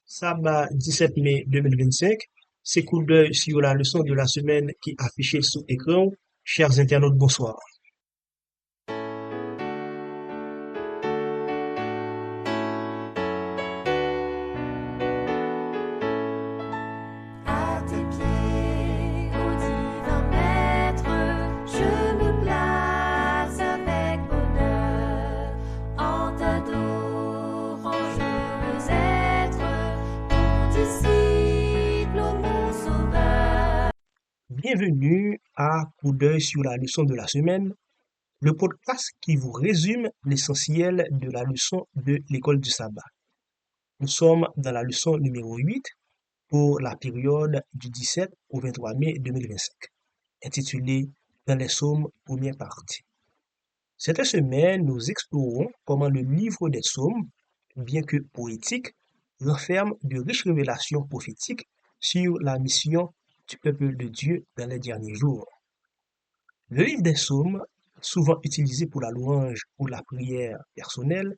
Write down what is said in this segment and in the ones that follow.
Sabbat 17 mai 2025, c'est coup d'œil sur la leçon de la semaine qui est affichée sous écran. Chers internautes, bonsoir. À tes pieds, ô divin maître, je me place avec bonheur, en t'adorant je veux être ton disciple, ô mon sauveur. Bienvenue à coup d'œil sur la leçon de la semaine, le podcast qui vous résume l'essentiel de la leçon de l'école du sabbat. Nous sommes dans la leçon numéro 8 pour la période du 17 au 23 mai 2025, intitulée Dans les psaumes, première partie. Cette semaine, nous explorons comment le livre des psaumes, bien que poétique, renferme de riches révélations prophétiques sur la mission du peuple de Dieu dans les derniers jours. Le livre des psaumes, souvent utilisé pour la louange ou la prière personnelle,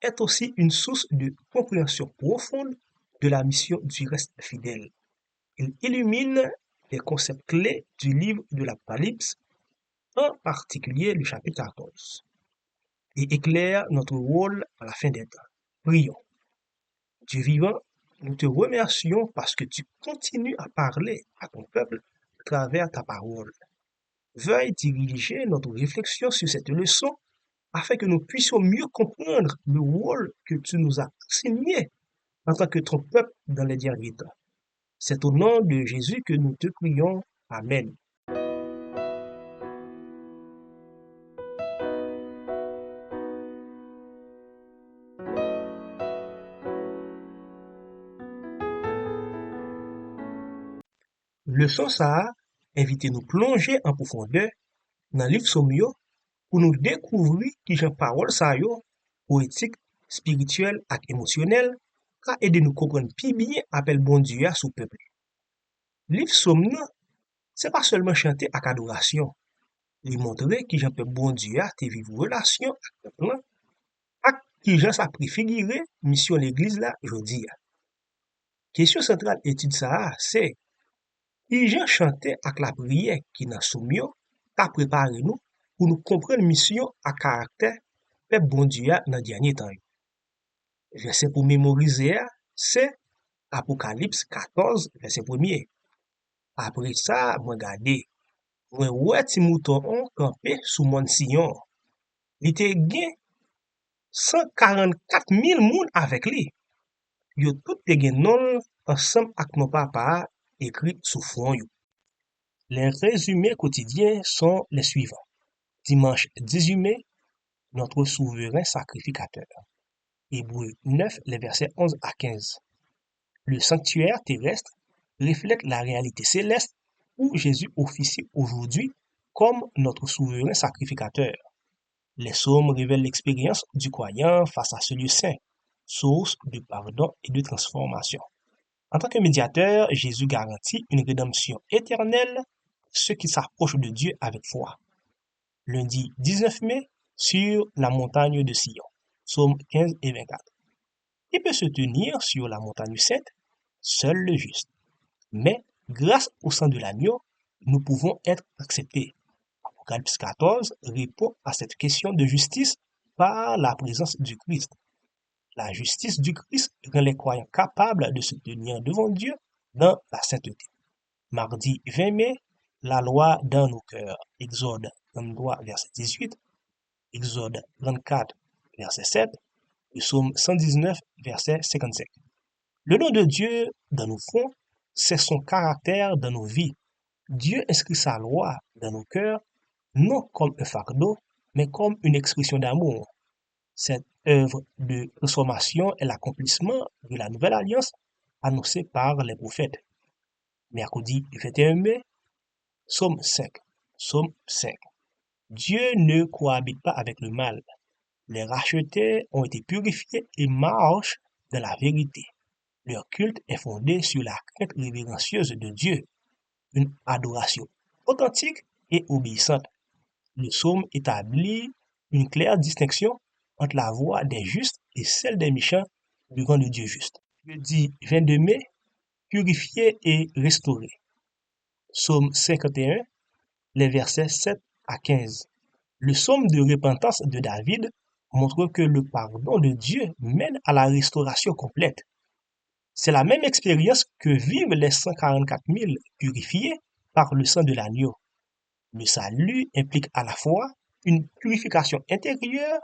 est aussi une source de compréhension profonde de la mission du reste fidèle. Il illumine les concepts clés du livre de l'Apocalypse, en particulier le chapitre 14, et éclaire notre rôle à la fin des temps. Prions. Dieu vivant, nous te remercions parce que tu continues à parler à ton peuple à travers ta parole. Veuille diriger notre réflexion sur cette leçon afin que nous puissions mieux comprendre le rôle que tu nous as assigné en tant que ton peuple dans les derniers temps. C'est au nom de Jésus que nous te prions. Amen. Leçon ça invite nous plonger en profondeur dans le livre Somme yo pour nous découvrir qui Jean parole ça yo, poétique, spirituel et émotionnel, ka aider nous comprendre plus bien appel bon Dieu à sous peuple. Livre Somme nan, c'est pas seulement chanter ak adoration, li montre qui Jean peuple bon Dieu a te vivre relation ak peuple lan, ak qui Jean sa préfiguré mission l'église là jodi a. Question centrale étude ça c'est qui Jean chanter ak la prière qui dans Somme yo ta préparé nous pour nous comprendre mission à caractère peuple bon Dieu a dans dernier temps. Verset pour mémoriser c'est Apocalypse 14 verset 1er. Après ça, moi gade, moi ouais ti mouton campé sous mon Sion. Li te gen 144,000 moun avec lui. Yo tout te gen non ensemble ak mon papa écrit sous front yo. Les résumés quotidiens sont les suivants. Dimanche 18 mai, notre souverain sacrificateur. Hébreux 9, les versets 11 à 15. Le sanctuaire terrestre reflète la réalité céleste où Jésus officie aujourd'hui comme notre souverain sacrificateur. Les psaumes révèlent l'expérience du croyant face à ce lieu saint, source de pardon et de transformation. En tant que médiateur, Jésus garantit une rédemption éternelle à ceux qui s'approchent de Dieu avec foi. Lundi 19 mai, sur la montagne de Sion, psaumes 15 et 24. Il peut se tenir sur la montagne sainte, seul le juste. Mais, grâce au sang de l'agneau, nous pouvons être acceptés. Apocalypse 14 répond à cette question de justice par la présence du Christ. La justice du Christ rend les croyants capables de se tenir devant Dieu dans la sainteté. Mardi 20 mai, la loi dans nos cœurs. Exode 33, verset 18, Exode 34, verset 7, et Psaume 119, verset 55. Le nom de Dieu dans nos fronts, c'est son caractère dans nos vies. Dieu inscrit sa loi dans nos cœurs, non comme un fardeau, mais comme une expression d'amour. Cette œuvre de transformation est l'accomplissement de la nouvelle alliance annoncée par les prophètes. Mercredi 21 mai, Psaume 5. Psaume 5. Dieu ne cohabite pas avec le mal. Les rachetés ont été purifiés et marchent dans la vérité. Leur culte est fondé sur la crainte révérencieuse de Dieu, une adoration authentique et obéissante. Le psaume établit une claire distinction entre la voix des justes et celle des méchants devant le Dieu juste. Jeudi 22 mai, purifié et restauré. Psaume 51, les versets 7 à 15. Le psaume de repentance de David montre que le pardon de Dieu mène à la restauration complète. C'est la même expérience que vivent les 144 000 purifiés par le sang de l'agneau. Le salut implique à la fois une purification intérieure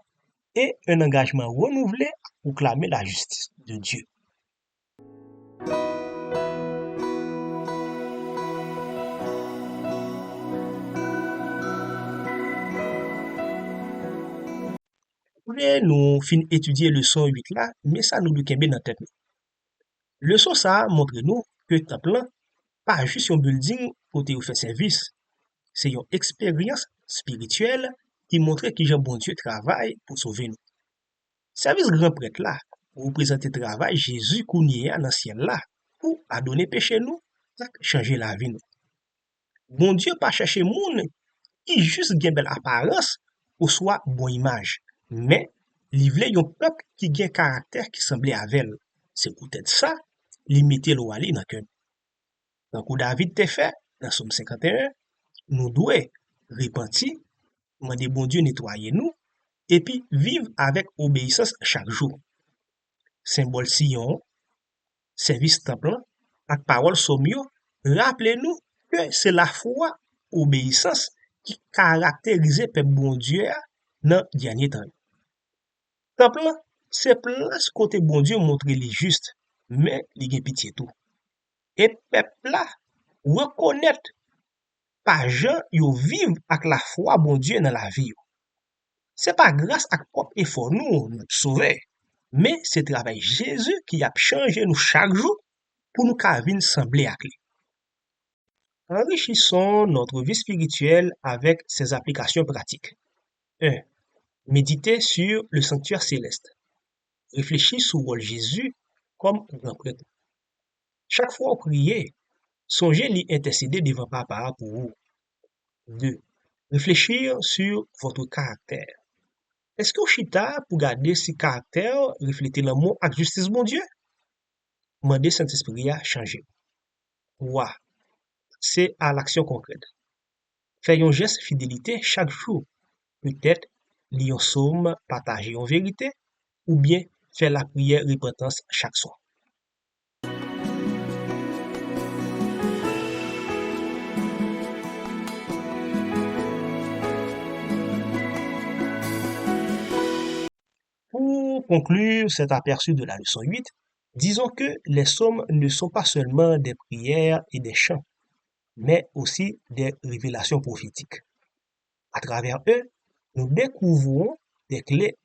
et un engagement renouvelé à proclamer la justice de Dieu. Nous fin étudier leçon 8 là, mais ça nous kembe dans tête. Leçon ça montre nous que temple là pas juste un building pour te faire service, c'est une expérience spirituelle qui montre que Jean bon Dieu travaille pour sauver nous. Service grand prêtre là représente travail Jésus kounye dans ciel là pour adonner péché nous, changer la vie nous. Bon Dieu pas chercher moun qui juste gen belle apparence ou soit bon image, mais li vle yon peuple qui gen caractère qui semblait avec. C'est peut-être ça, li mette l'eau ali dans cœur. Dans coup David te fait dans Somme 51, nous devons repentir, demander bon Dieu nettoyer nous et puis vivre avec obéissance chaque jour. Symbole Sion, service temple, ak parole somme yo, rappelez-nous que c'est la foi, obéissance qui caractérise peuple bon Dieu dans dernier temps. Temple, c'est place côté bon Dieu montre li juste, mais li gen pitié tout. Et peuple là reconnaître pas gens yo vivre avec la foi bon Dieu dans la vie. C'est pas grâce à propre effort nous sauver, mais c'est travail Jésus qui a changé nous chaque jour pour nous vinn sembler à lui. Enrichissons notre vie spirituelle avec ses applications pratiques. 1. Méditer sur le sanctuaire céleste. Réfléchis sur le rôle Jésus comme grand prêtre. Chaque fois vous priez, songez l'y intercéder devant Papa pour vous. 2. Réfléchir sur votre caractère. Est-ce que vous chita pour garder si caractère reflète l'amour et la justice bon Dieu? Demandez Saint-Esprit à changer. 3. C'est à l'action concrète. Faites un geste fidélité chaque jour. Peut-être lire un psaume, partager en vérité, ou bien faire la prière repentance chaque soir. Pour conclure cet aperçu de la leçon 8, disons que les psaumes ne sont pas seulement des prières et des chants, mais aussi des révélations prophétiques. À travers eux, nous découvrons des clés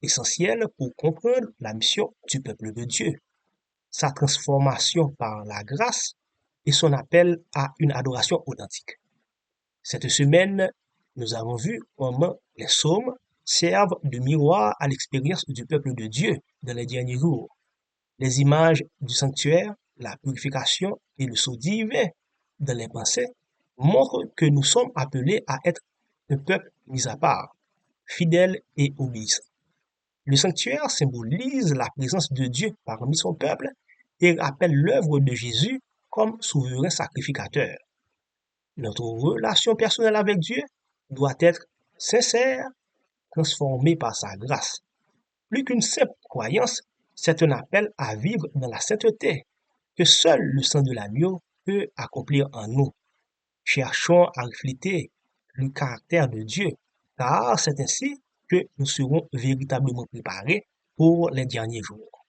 essentielles pour comprendre la mission du peuple de Dieu, sa transformation par la grâce et son appel à une adoration authentique. Cette semaine, nous avons vu comment les psaumes servent de miroir à l'expérience du peuple de Dieu dans les derniers jours. Les images du sanctuaire, la purification et le sceau divin dans les pensées montrent que nous sommes appelés à être un peuple mis à part, fidèle et obéissant. Le sanctuaire symbolise la présence de Dieu parmi son peuple et rappelle l'œuvre de Jésus comme souverain sacrificateur. Notre relation personnelle avec Dieu doit être sincère, transformée par sa grâce. Plus qu'une simple croyance, c'est un appel à vivre dans la sainteté que seul le sang de l'agneau peut accomplir en nous. Cherchons à refléter le caractère de Dieu, car c'est ainsi que nous serons véritablement préparés pour les derniers jours.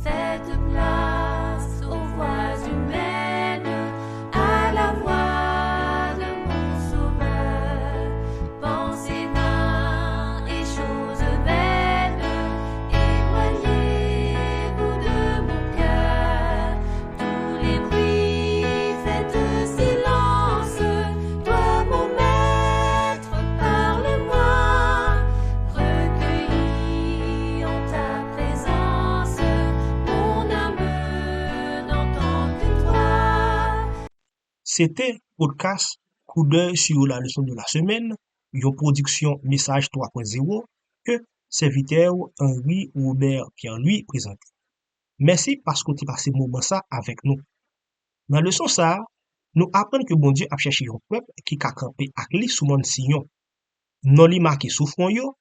Faites place aux voix humaines, à la voix de mon sauveur. Pensez vains et choses vaines, éloignez-vous de mon cœur. Tous les bruits, faites silence. Toi, mon maître, parle-moi. Recueilli en ta présence, mon âme n'entend que toi. C'était podcast Coup d'œil sur la leçon de la semaine, une production Message 3.0 que serviteur Henri Robert Pierre-Louis présente. Merci parce que tu passé moment ça avec nous. Dans leçon ça, nous apprenons que bon Dieu a cherché un peuple qui a campé avec lui sous mon sillon. Non li marqué sous front yo,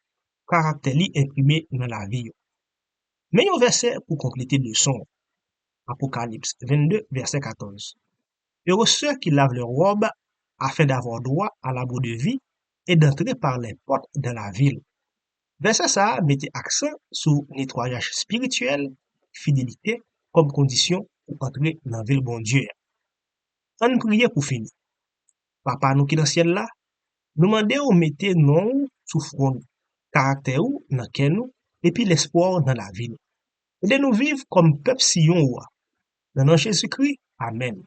caractère li imprimé dans la vie yo. Mais un verset pour compléter leçon. Apocalypse 22, verset 14. Heureux ceux qui lavent leur robe afin d'avoir droit à l'arbre de vie et d'entrer par les portes de la ville. Verset ça mettait accent sur nettoyage spirituel, fidélité comme condition pour entrer dans la ville bon Dieu. On prie pour finir. Papa nous qui dans le ciel là, nous demandons de mettre non sous front, caractère ou dans quel nous, et puis l'espoir dans la vie. Et de nous vivre comme peuple Sion. Dans le nom de Jésus-Christ, Amen.